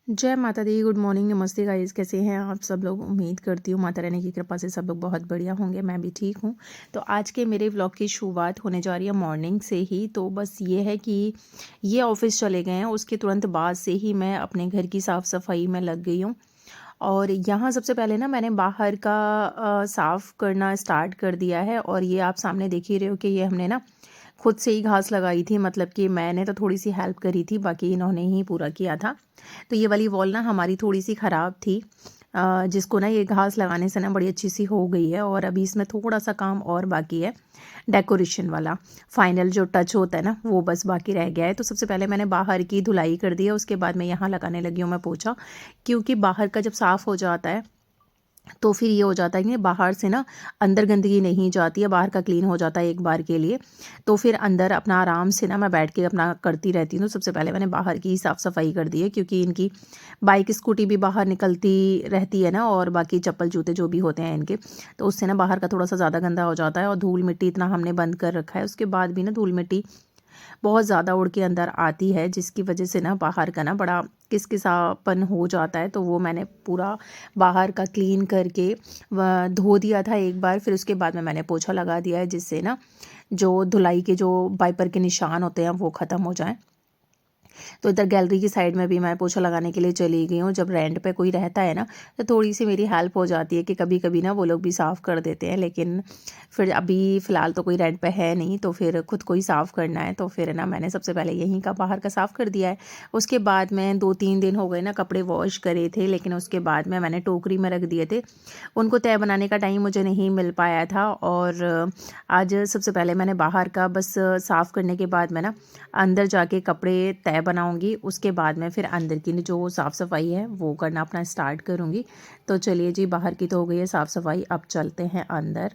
जय माता दी। Good morning, नमस्ते गाइस। कैसे हैं आप सब लोग? उम्मीद करती हूँ माता रानी की कृपा से सब लोग बहुत बढ़िया होंगे। मैं भी ठीक हूँ। तो आज के मेरे व्लॉग की शुरुआत होने जा रही है मॉर्निंग से ही। तो बस ये है कि ये ऑफिस चले गए हैं, उसके तुरंत बाद से ही मैं अपने घर की साफ़ सफाई में लग गई हूँ। और यहाँ सबसे पहले ना मैंने बाहर का साफ़ करना स्टार्ट कर दिया है। और ये आप सामने देख ही रहे हो कि ये हमने ना खुद से ही घास लगाई थी, मतलब कि मैंने तो थोड़ी सी हेल्प करी थी, बाकी इन्होंने ही पूरा किया था। तो ये वाली वॉल ना हमारी थोड़ी सी ख़राब थी, जिसको ना ये घास लगाने से ना बड़ी अच्छी सी हो गई है। और अभी इसमें थोड़ा सा काम और बाकी है, डेकोरेशन वाला फाइनल जो टच होता है ना, वो बस बाकी रह गया है। तो सबसे पहले मैंने बाहर की धुलाई कर दी है, उसके बाद मैं यहाँ लगाने लगी हूँ मैं पोछा। क्योंकि बाहर का जब साफ़ हो जाता है तो फिर ये हो जाता है कि बाहर से ना अंदर गंदगी नहीं जाती है, बाहर का क्लीन हो जाता है एक बार के लिए। तो फिर अंदर अपना आराम से ना मैं बैठ के अपना करती रहती हूँ। तो सबसे पहले मैंने बाहर की साफ़ सफाई कर दी है, क्योंकि इनकी बाइक स्कूटी भी बाहर निकलती रहती है ना, और बाकी चप्पल जूते जो भी होते हैं इनके, तो उससे ना बाहर का थोड़ा सा ज़्यादा गंदा हो जाता है। और धूल मिट्टी इतना हमने बंद कर रखा है, उसके बाद भी ना धूल मिट्टी बहुत ज़्यादा उड़ के अंदर आती है, जिसकी वजह से ना बाहर का ना बड़ा किसकिसापन हो जाता है। तो वो मैंने पूरा बाहर का क्लीन करके धो दिया था एक बार। फिर उसके बाद में मैंने पोछा लगा दिया है, जिससे ना जो धुलाई के जो वाइपर के निशान होते हैं वो ख़त्म हो जाएं। तो इधर गैलरी की साइड में भी मैं पोछा लगाने के लिए चली गई हूँ। जब रेंट पे कोई रहता है ना, तो थोड़ी सी मेरी हेल्प हो जाती है कि कभी कभी ना वो लोग भी साफ़ कर देते हैं। लेकिन फिर अभी फ़िलहाल तो कोई रेंट पे है नहीं, तो फिर खुद को ही साफ़ करना है। तो फिर ना मैंने सबसे पहले यहीं का बाहर का साफ़ कर दिया है। उसके बाद मैं 2-3 दिन हो गए ना कपड़े वॉश करे थे, लेकिन उसके बाद में मैंने टोकरी में रख दिए थे। उनको तय बनाने का टाइम मुझे नहीं मिल पाया था। और आज सबसे पहले मैंने बाहर का बस साफ़ करने के बाद मैं ना अंदर जाके कपड़े तय बनाऊंगी। उसके बाद में फिर अंदर की जो साफ़ सफाई है वो करना अपना स्टार्ट करूंगी। तो चलिए जी, बाहर की तो हो गई है साफ़ सफाई, अब चलते हैं अंदर।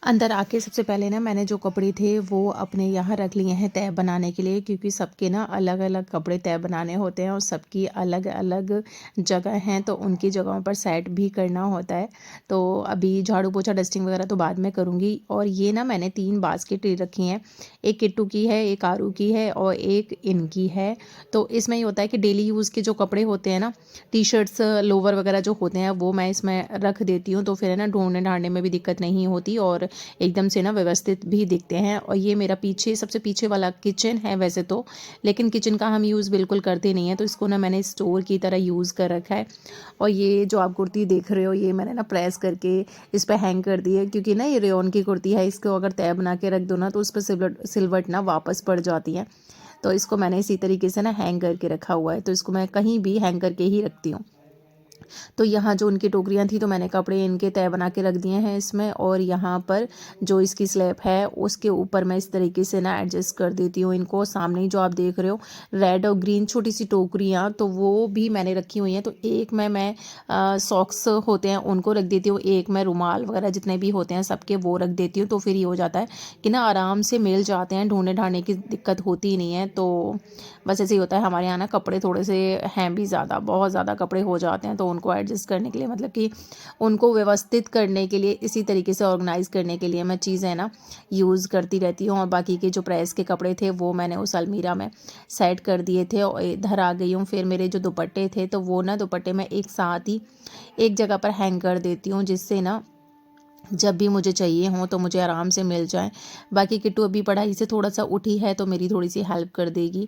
अंदर आके सबसे पहले ना मैंने जो कपड़े थे वो अपने यहाँ रख लिए हैं तह बनाने के लिए, क्योंकि सबके ना अलग अलग कपड़े तह बनाने होते हैं और सबकी अलग अलग जगह हैं, तो उनकी जगहों पर सेट भी करना होता है। तो अभी झाड़ू पोछा डस्टिंग वगैरह तो बाद में करूँगी। और ये ना मैंने 3 बास्केट रखी हैं, एक किट्टू की है, एक आरू की है और एक इनकी है। तो इसमें ये होता है कि डेली यूज़ के जो कपड़े होते हैं ना, टी शर्ट्स लोवर वगैरह जो होते हैं, वो मैं इसमें रख देती हूँ। तो फिर है ना ढूंढने ढांढने में भी दिक्कत नहीं होती और एकदम से ना व्यवस्थित भी दिखते हैं। और ये मेरा पीछे सबसे पीछे वाला किचन है वैसे तो, लेकिन किचन का हम यूज़ बिल्कुल करते नहीं है, तो इसको ना मैंने स्टोर की तरह यूज़ कर रखा है। और ये जो आप कुर्ती देख रहे हो, ये मैंने ना प्रेस करके इस पर हैंग कर दी है, क्योंकि ना ये रेयॉन की कुर्ती है, इसको अगर तय बना के रख दो ना तो उस पर सिलवट ना वापस पड़ जाती है। तो इसको मैंने इसी तरीके से ना हैंग करके रखा हुआ है, तो इसको मैं कहीं भी हैंग करके ही रखती हूँ। तो यहाँ जो उनकी टोकरियाँ थी, तो मैंने कपड़े इनके तय बना के रख दिए हैं इसमें। और यहाँ पर जो इसकी स्लैब है उसके ऊपर मैं इस तरीके से ना एडजस्ट कर देती हूँ इनको। सामने ही जो आप देख रहे हो रेड और ग्रीन छोटी सी टोकरियाँ, तो वो भी मैंने रखी हुई हैं। तो एक में मैं सॉक्स होते हैं उनको रख देती हूँ, एक मैं रुमाल वगैरह जितने भी होते हैं सबके वो रख देती हूँ। तो फिर ये हो जाता है कि ना आराम से मिल जाते हैं, ढूंढने ढांढने की दिक्कत होती ही नहीं है। तो बस ऐसे ही होता है हमारे यहाँ ना, कपड़े थोड़े से हैं भी ज़्यादा, बहुत ज़्यादा कपड़े हो जाते हैं, तो उनको एडजस्ट करने के लिए, मतलब कि उनको व्यवस्थित करने के लिए, इसी तरीके से ऑर्गेनाइज़ करने के लिए मैं चीज़ें ना यूज़ करती रहती हूँ। और बाकी के जो प्रेस के कपड़े थे वो मैंने उस अलमीरा में सेट कर दिए थे और इधर आ गई हूँ। फिर मेरे जो दुपट्टे थे, तो वो ना दुपट्टे मैं एक साथ ही एक जगह पर हैंग कर देती हूँ, जिससे ना जब भी मुझे चाहिए हो तो मुझे आराम से मिल जाए। बाकी किट्टू अभी पढ़ाई से थोड़ा सा उठी है, तो मेरी थोड़ी सी हेल्प कर देगी,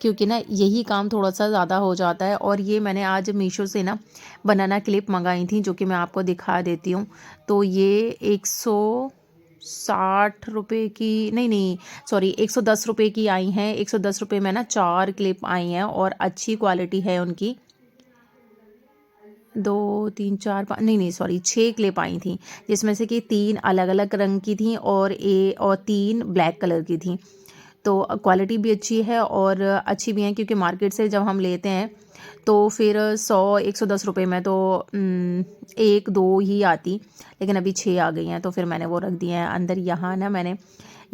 क्योंकि ना यही काम थोड़ा सा ज़्यादा हो जाता है। और ये मैंने आज मीशो से ना बनाना क्लिप मंगाई थी, जो कि मैं आपको दिखा देती हूँ। तो ये 160 रुपये की, नहीं नहीं सॉरी, 110 रुपये की आई हैं। 110 रुपये में ना 4 क्लिप आई हैं और अच्छी क्वालिटी है उनकी। 2 3 4 5, नहीं नहीं सॉरी, 6 क्लिप आई थी, जिसमें से कि 3 अलग अलग रंग की थी और 3 ब्लैक कलर की थी। तो क्वालिटी भी अच्छी है और अच्छी भी है, क्योंकि मार्केट से जब हम लेते हैं तो फिर 100-110 रुपये में तो 1-2 ही आती, लेकिन अभी 6 आ गई हैं, तो फिर मैंने वो रख दिए हैं अंदर। यहाँ ना मैंने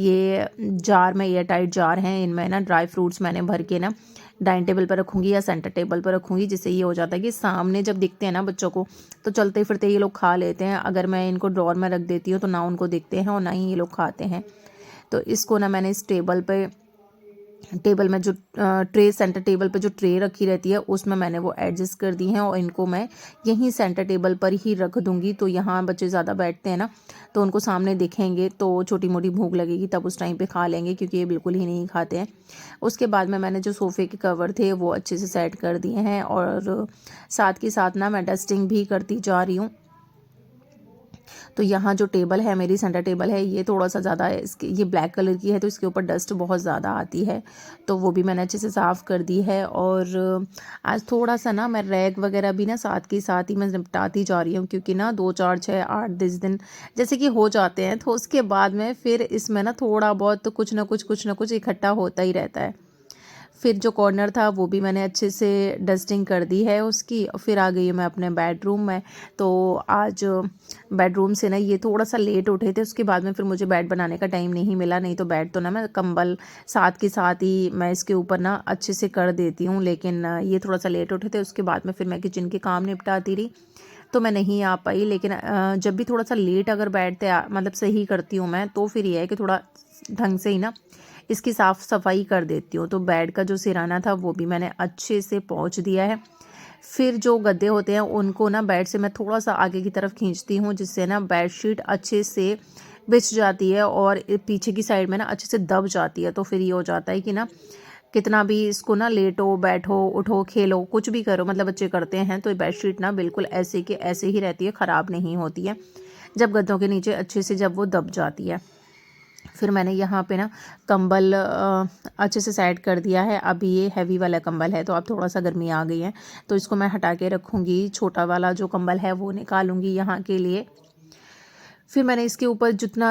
ये जार में, एयर टाइट जार हैं, इनमें ना ड्राई फ्रूट्स मैंने भर के ना डाइनिंग टेबल पर रखूँगी या सेंटर टेबल पर रखूँगी, जिससे ये हो जाता है कि सामने जब दिखते हैं ना बच्चों को, तो चलते फिरते ये लोग खा लेते हैं। अगर मैं इनको ड्रॉर में रख देती हूँ तो ना उनको दिखते हैं और ना ही ये लोग खाते हैं। तो इसको ना मैंने इस टेबल पे टेबल में जो ट्रे सेंटर टेबल पे जो ट्रे रखी रहती है उसमें मैंने वो एडजस्ट कर दी हैं और इनको मैं यहीं सेंटर टेबल पर ही रख दूंगी। तो यहाँ बच्चे ज़्यादा बैठते हैं ना, तो उनको सामने दिखेंगे तो छोटी मोटी भूख लगेगी तब उस टाइम पे खा लेंगे, क्योंकि ये बिल्कुल ही नहीं खाते हैं। उसके बाद में मैंने जो सोफ़े के कवर थे वो अच्छे से सेट कर दिए हैं और साथ के साथ ना मैं डस्टिंग भी करती जा रही हूँ। तो यहाँ जो टेबल है मेरी सेंटर टेबल है, ये थोड़ा सा ज़्यादा है, इसके ये ब्लैक कलर की है तो इसके ऊपर डस्ट बहुत ज़्यादा आती है, तो वो भी मैंने अच्छे से साफ़ कर दी है। और आज थोड़ा सा ना मैं रैक वगैरह भी ना साथ के साथ ही मैं निपटाती जा रही हूँ, क्योंकि ना 2 4 6 8 10 दिन जैसे कि हो जाते हैं, तो उसके बाद में फिर इसमें ना थोड़ा बहुत कुछ ना कुछ इकट्ठा होता ही रहता है। फिर जो कॉर्नर था वो भी मैंने अच्छे से डस्टिंग कर दी है उसकी। फिर आ गई मैं अपने बेडरूम में। तो आज बेडरूम से ना ये थोड़ा सा लेट उठे थे, उसके बाद में फिर मुझे बेड बनाने का टाइम नहीं मिला, नहीं तो बेड तो ना मैं कंबल साथ के साथ ही मैं इसके ऊपर ना अच्छे से कर देती हूँ, लेकिन ये थोड़ा सा लेट उठे थे। उसके बाद में फिर मैं किचन के काम निपटाती रही, तो मैं नहीं आ पाई। लेकिन जब भी थोड़ा सा लेट अगर बैठते मतलब सही करती हूँ मैं, तो फिर ये है कि थोड़ा ढंग से ही ना इसकी साफ़ सफाई कर देती हूँ। तो बेड का जो सिराना था वो भी मैंने अच्छे से पोंछ दिया है। फिर जो गद्दे होते हैं उनको ना बेड से मैं थोड़ा सा आगे की तरफ खींचती हूँ, जिससे ना बेडशीट अच्छे से बिछ जाती है और पीछे की साइड में ना अच्छे से दब जाती है। तो फिर ये हो जाता है कि ना कितना भी इसको ना लेटो बैठो उठो खेलो कुछ भी करो, मतलब बच्चे करते हैं, तो बेडशीट ना बिल्कुल ऐसे के ऐसे ही रहती है, ख़राब नहीं होती है जब गद्दों के नीचे अच्छे से जब वो दब जाती है। फिर मैंने यहाँ पे ना कंबल अच्छे से सेट कर दिया है। अभी ये हैवी वाला कंबल है, तो अब थोड़ा सा गर्मी आ गई है तो इसको मैं हटा के रखूँगी। छोटा वाला जो कंबल है वो निकालूंगी यहाँ के लिए। फिर मैंने इसके ऊपर जितना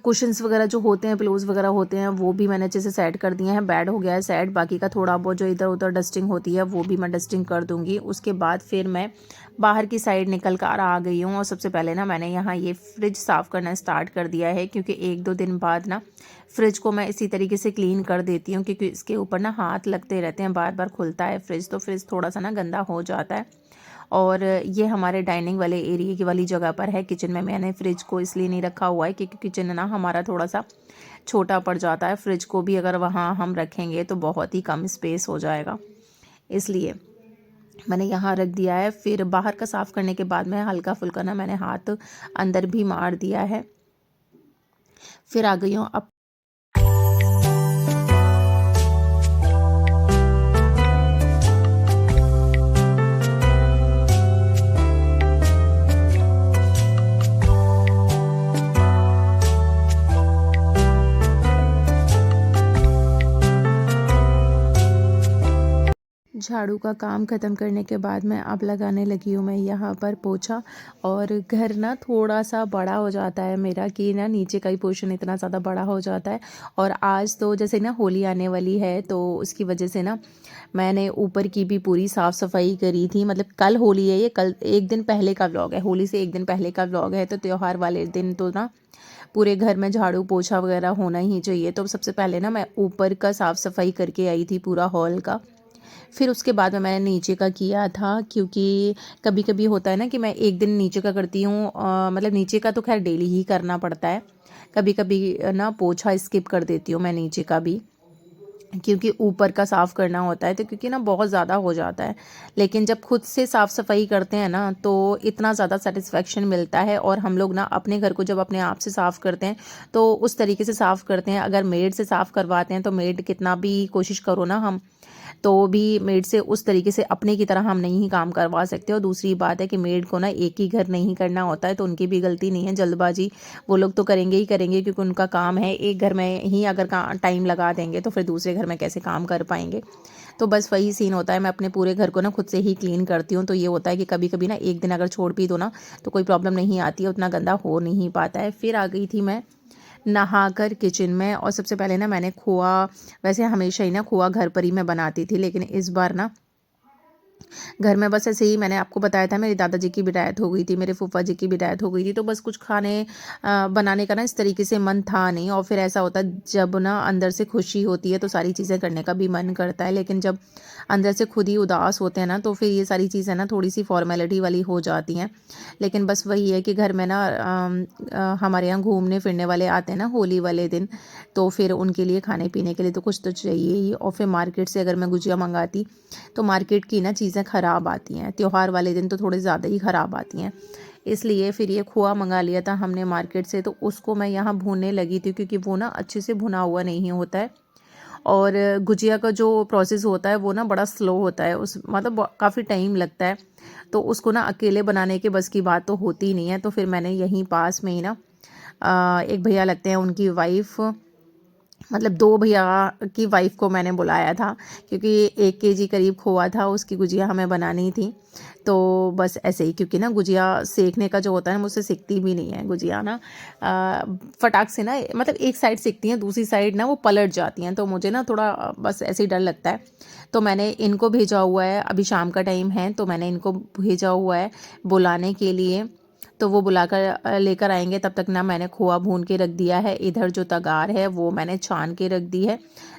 कुशन्स वगैरह जो होते हैं, पिलोज़ वगैरह होते हैं, वो भी मैंने अच्छे से सेट कर दिए हैं। बेड हो गया है सेट, बाकी का थोड़ा बहुत जो इधर उधर डस्टिंग होती है वो भी मैं डस्टिंग कर दूँगी। उसके बाद फिर मैं बाहर की साइड निकल कर आ गई हूँ और सबसे पहले ना मैंने यहाँ ये फ्रिज साफ़ करना स्टार्ट कर दिया है, क्योंकि 1-2 दिन बाद ना फ्रिज को मैं इसी तरीके से क्लीन कर देती हूँ, क्योंकि इसके ऊपर ना हाथ लगते रहते हैं, बार बार खुलता है फ्रिज, तो फ्रिज थोड़ा सा ना गंदा हो जाता है। और ये हमारे डाइनिंग वाले एरिया की वाली जगह पर है। किचन में मैंने फ्रिज को इसलिए नहीं रखा हुआ है क्योंकि किचन ना हमारा थोड़ा सा छोटा पड़ जाता है, फ्रिज को भी अगर वहाँ हम रखेंगे तो बहुत ही कम स्पेस हो जाएगा, इसलिए मैंने यहाँ रख दिया है। फिर बाहर का साफ़ करने के बाद में हल्का फुल्का ना मैंने हाथ अंदर भी मार दिया है। फिर आ गई हूँ अब झाड़ू का काम ख़त्म करने के बाद मैं अब लगाने लगी हूँ मैं यहाँ पर पोछा। और घर ना थोड़ा सा बड़ा हो जाता है मेरा, कि ना नीचे का ही पोर्शन इतना ज़्यादा बड़ा हो जाता है। और आज तो जैसे ना होली आने वाली है तो उसकी वजह से ना मैंने ऊपर की भी पूरी साफ़ सफाई करी थी। मतलब कल होली है, ये कल एक दिन पहले का व्लॉग है, होली से एक दिन पहले का व्लॉग है। तो त्यौहार वाले दिन तो ना पूरे घर में झाड़ू पोछा वगैरह होना ही चाहिए। तो सबसे पहले ना मैं ऊपर का साफ़ सफाई करके आई थी पूरा हॉल का। फिर उसके बाद में मैंने नीचे का किया था, क्योंकि कभी कभी होता है ना कि मैं एक दिन नीचे का करती हूँ, मतलब नीचे का तो खैर डेली ही करना पड़ता है, कभी कभी ना पोछा स्किप कर देती हूँ मैं नीचे का भी, क्योंकि ऊपर का साफ़ करना होता है, तो क्योंकि ना बहुत ज़्यादा हो जाता है। लेकिन जब खुद से साफ़ सफाई करते हैं ना तो इतना ज़्यादा सेटिस्फेक्शन मिलता है। और हम लोग ना अपने घर को जब अपने आप से साफ़ करते हैं तो उस तरीके से साफ़ करते हैं। अगर मेड से साफ़ करवाते हैं तो मेड कितना भी कोशिश करो ना हम, तो भी मेड से उस तरीके से अपने की तरह हम नहीं काम करवा सकते। और दूसरी बात है कि मेड को ना एक ही घर नहीं करना होता है, तो उनकी भी गलती नहीं है, जल्दबाजी वो लोग तो करेंगे ही करेंगे, क्योंकि उनका काम है। एक घर में ही अगर टाइम लगा देंगे तो फिर दूसरे घर में कैसे काम कर पाएंगे। तो बस वही सीन होता है। मैं अपने पूरे घर को ना खुद से ही क्लीन करती हूँ, तो ये होता है कि कभी कभी ना एक दिन अगर छोड़ भी दो ना तो कोई प्रॉब्लम नहीं आती है, उतना गंदा हो नहीं पाता है। फिर आ गई थी मैं नहाकर किचन में। और सबसे पहले ना मैंने खोआ, वैसे हमेशा ही ना खोआ घर पर ही मैं बनाती थी, लेकिन इस बार ना घर में बस ऐसे ही मैंने आपको बताया था, मेरे दादाजी की भी डेथ हो गई थी, मेरे फूफा जी की भी डेथ हो गई थी, तो बस कुछ खाने बनाने का ना इस तरीके से मन था नहीं। और फिर ऐसा होता है जब ना अंदर से खुशी होती है तो सारी चीज़ें करने का भी मन करता है, लेकिन जब अंदर से खुद ही उदास होते हैं ना तो फिर ये सारी चीज़ें ना थोड़ी सी फॉर्मेलिटी वाली हो जाती हैं। लेकिन बस वही है कि घर में ना हमारे यहाँ घूमने फिरने वाले आते हैं ना होली वाले दिन, तो फिर उनके लिए खाने पीने के लिए तो कुछ तो चाहिए ही। और फिर मार्केट से अगर मैं गुजिया मंगाती तो मार्केट की ना चीज़ें ख़राब आती हैं, त्योहार वाले दिन तो थोड़े ज़्यादा ही ख़राब आती हैं। इसलिए फिर ये खोआ मंगा लिया था हमने मार्केट से, तो उसको मैं यहाँ भूनने लगी थी क्योंकि वो ना अच्छे से भुना हुआ नहीं होता है। और गुजिया का जो प्रोसेस होता है वो ना बड़ा स्लो होता है, उस मतलब काफ़ी टाइम लगता है, तो उसको ना अकेले बनाने के बस की बात तो होती ही नहीं है। तो फिर मैंने यहीं पास में ही ना एक भैया लगते हैं, उनकी वाइफ़, मतलब 2 भैया की वाइफ़ को मैंने बुलाया था क्योंकि 1 केजी करीब खोआ था, उसकी गुजिया हमें बनानी थी। तो बस ऐसे ही, क्योंकि ना गुजिया सेकने का जो होता है मुझसे सिकती भी नहीं है गुजिया ना, फटाक से ना, मतलब एक साइड सिकती हैं, दूसरी साइड ना वो पलट जाती हैं, तो मुझे ना थोड़ा बस ऐसे ही डर लगता है। तो मैंने इनको भेजा हुआ है, अभी शाम का टाइम है तो मैंने इनको भेजा हुआ है बुलाने के लिए, तो वो बुलाकर लेकर आएंगे। तब तक ना मैंने खोआ भून के रख दिया है, इधर जो तगार है वो मैंने छान के रख दी है,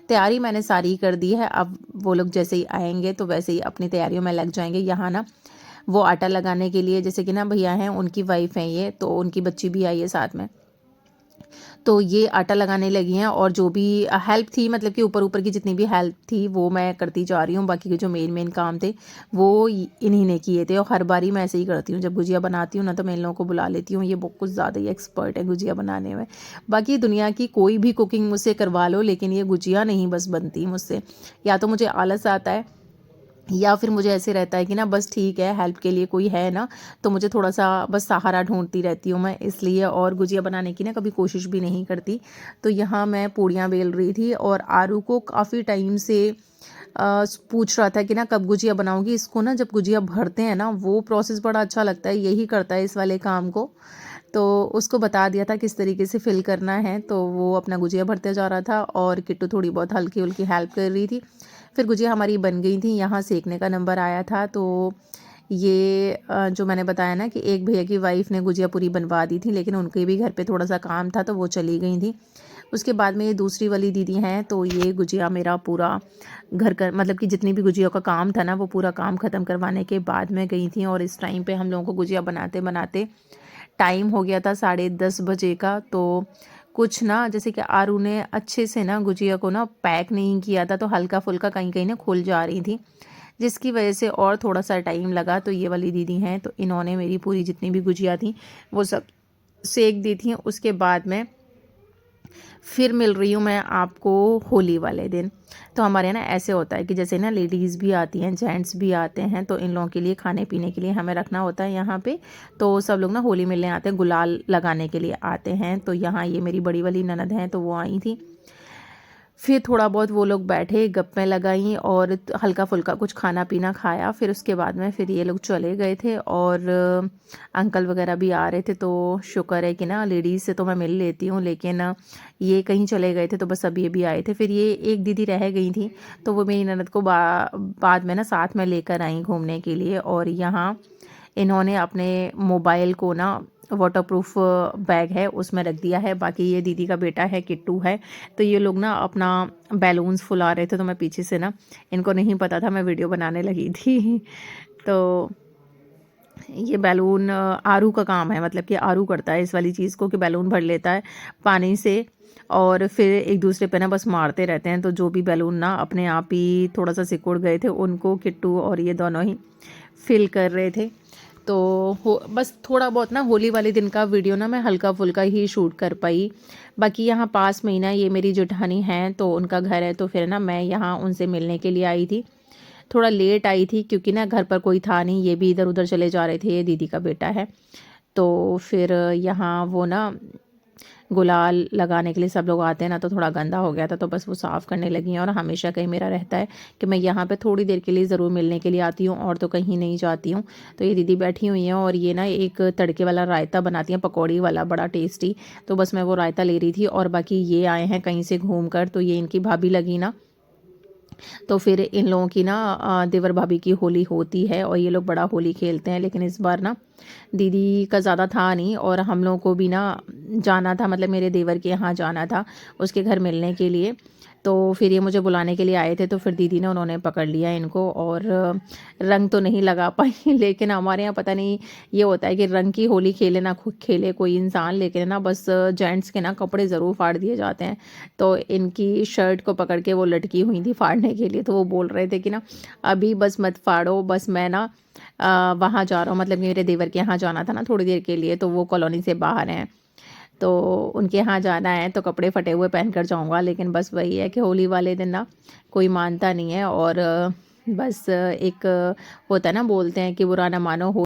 तैयारी मैंने सारी कर दी है। अब वो लोग जैसे ही आएंगे तो वैसे ही अपनी तैयारियों में लग जाएंगे। यहाँ ना वो आटा लगाने के लिए, जैसे कि ना भैया हैं, उनकी वाइफ हैं ये, तो उनकी बच्ची भी आई है साथ में, तो ये आटा लगाने लगी हैं। और जो भी हेल्प थी, मतलब कि ऊपर ऊपर की जितनी भी हेल्प थी वो मैं करती जा रही हूँ, बाकी के जो मेन काम थे वो इन्हीं ने किए थे। और हर बारी मैं ऐसे ही करती हूँ, जब गुजिया बनाती हूँ ना तो मैं इन लोगों को बुला लेती हूँ, ये बहुत कुछ ज़्यादा ही एक्सपर्ट है गुजिया बनाने में। बाकी दुनिया की कोई भी कुकिंग मुझसे करवा लो, लेकिन ये गुजिया नहीं बस बनती मुझसे, या तो मुझे आलस आता है या फिर मुझे ऐसे रहता है कि ना बस ठीक है, हेल्प के लिए कोई है ना, तो मुझे थोड़ा सा बस सहारा ढूंढती रहती हूँ मैं, इसलिए। और गुजिया बनाने की ना कभी कोशिश भी नहीं करती। तो यहाँ मैं पूड़ियाँ बेल रही थी और आरू को काफ़ी टाइम से पूछ रहा था कि ना कब गुजिया बनाऊंगी। इसको ना जब गुजिया भरते हैं ना वो प्रोसेस बड़ा अच्छा लगता है, यही करता है इस वाले काम को। तो उसको बता दिया था किस तरीके से फिल करना है, तो वो अपना गुजिया भरते जा रहा था और किट्टू थोड़ी बहुत हल्की हल्की हेल्प कर रही थी। फिर गुजिया हमारी बन गई थी, यहाँ सेकने का नंबर आया था। तो ये जो मैंने बताया ना कि एक भैया की वाइफ़ ने गुजिया पूरी बनवा दी थी, लेकिन उनके भी घर पे थोड़ा सा काम था तो वो चली गई थी। उसके बाद में ये दूसरी वाली दीदी हैं, तो ये गुजिया मेरा पूरा घर का, मतलब कि जितनी भी गुजिया का काम था ना वो पूरा काम ख़त्म करवाने के बाद में गई थी। और इस टाइम पे हम लोगों को गुजिया बनाते बनाते टाइम हो गया था 10:30 बजे का। तो कुछ ना, जैसे कि आरू ने अच्छे से ना गुजिया को ना पैक नहीं किया था, तो हल्का फुल्का कहीं कहीं ना खुल जा रही थी, जिसकी वजह से और थोड़ा सा टाइम लगा। तो ये वाली दीदी हैं, तो इन्होंने मेरी पूरी जितनी भी गुजिया थी वो सब सेक दी थी। उसके बाद में फिर मिल रही हूँ मैं आपको होली वाले दिन। तो हमारे यहाँ ना ऐसे होता है कि जैसे ना लेडीज़ भी आती हैं, जेंट्स भी आते हैं, तो इन लोगों के लिए खाने पीने के लिए हमें रखना होता है यहाँ पे। तो सब लोग ना होली मिलने आते हैं, गुलाल लगाने के लिए आते हैं। तो यहाँ ये मेरी बड़ी वाली ननद हैं, तो वो आई थी। फिर थोड़ा बहुत वो लोग बैठे, गप्पें लगाईं और हल्का फुल्का कुछ खाना पीना खाया। फिर उसके बाद में फिर ये लोग चले गए थे और अंकल वगैरह भी आ रहे थे। तो शुक्र है कि ना लेडीज़ से तो मैं मिल लेती हूँ, लेकिन ये कहीं चले गए थे तो बस अब ये भी आए थे। फिर ये एक दीदी रह गई थी, तो वो मेरी ननद को बाद में ना साथ में लेकर आई घूमने के लिए। और यहाँ इन्होंने अपने मोबाइल को ना वाटरप्रूफ बैग है उसमें रख दिया है। बाकी ये दीदी का बेटा है, किट्टू है, तो ये लोग ना अपना बैलून्स फुला रहे थे, तो मैं पीछे से ना, इनको नहीं पता था मैं वीडियो बनाने लगी थी। तो ये बैलून आरू का काम है, मतलब कि आरू करता है इस वाली चीज़ को, कि बैलून भर लेता है पानी से और फिर एक दूसरे पे ना बस मारते रहते हैं। तो जो भी बैलून ना अपने आप ही थोड़ा सा सिकुड़ गए थे, उनको किट्टू और ये दोनों ही फिल कर रहे थे। तो बस थोड़ा बहुत ना होली वाले दिन का वीडियो ना मैं हल्का फुल्का ही शूट कर पाई। बाकी यहाँ पास में ही ना ये मेरी जेठानी हैं, तो उनका घर है, तो फिर ना मैं यहाँ उनसे मिलने के लिए आई थी। थोड़ा लेट आई थी क्योंकि ना घर पर कोई था नहीं, ये भी इधर उधर चले जा रहे थे, ये दीदी का बेटा है। तो फिर यहाँ वो ना गुलाल लगाने के लिए सब लोग आते हैं ना, तो थोड़ा गंदा हो गया था, तो बस वो साफ़ करने लगी हैं। और हमेशा कहीं मेरा रहता है कि मैं यहाँ पे थोड़ी देर के लिए ज़रूर मिलने के लिए आती हूँ, और तो कहीं नहीं जाती हूँ। तो ये दीदी बैठी हुई हैं और ये ना एक तड़के वाला रायता बनाती हैं, पकौड़ी वाला, बड़ा टेस्टी। तो बस मैं वो रायता ले रही थी। और बाकी ये आए हैं कहीं से घूम कर, तो ये इनकी भाभी लगी ना, तो फिर इन लोगों की ना देवर भाभी की होली होती है और ये लोग बड़ा होली खेलते हैं। लेकिन इस बार ना दीदी का ज़्यादा था नहीं और हम लोगों को भी ना जाना था, मतलब मेरे देवर के यहाँ जाना था उसके घर मिलने के लिए। तो फिर ये मुझे बुलाने के लिए आए थे, तो फिर दीदी ने उन्होंने पकड़ लिया इनको और रंग तो नहीं लगा पाई लेकिन हमारे यहाँ पता नहीं ये होता है कि रंग की होली खेले ना खेले कोई इंसान, लेकिन ना बस जेंट्स के ना कपड़े ज़रूर फाड़ दिए जाते हैं। तो इनकी शर्ट को पकड़ के वो लटकी हुई थी फाड़ने के लिए, तो वो बोल रहे थे कि ना अभी बस मत फाड़ो, बस मैं ना वहाँ जा रहा हूँ, मतलब मेरे देवर के यहाँ जाना था ना थोड़ी देर के लिए, तो वो कॉलोनी से बाहर हैं, तो उनके यहाँ जाना है तो कपड़े फटे हुए पहन कर जाऊँगा। लेकिन बस वही है कि होली वाले दिन ना कोई मानता नहीं है और बस एक होता है ना, बोलते हैं कि बुरा ना मानो हो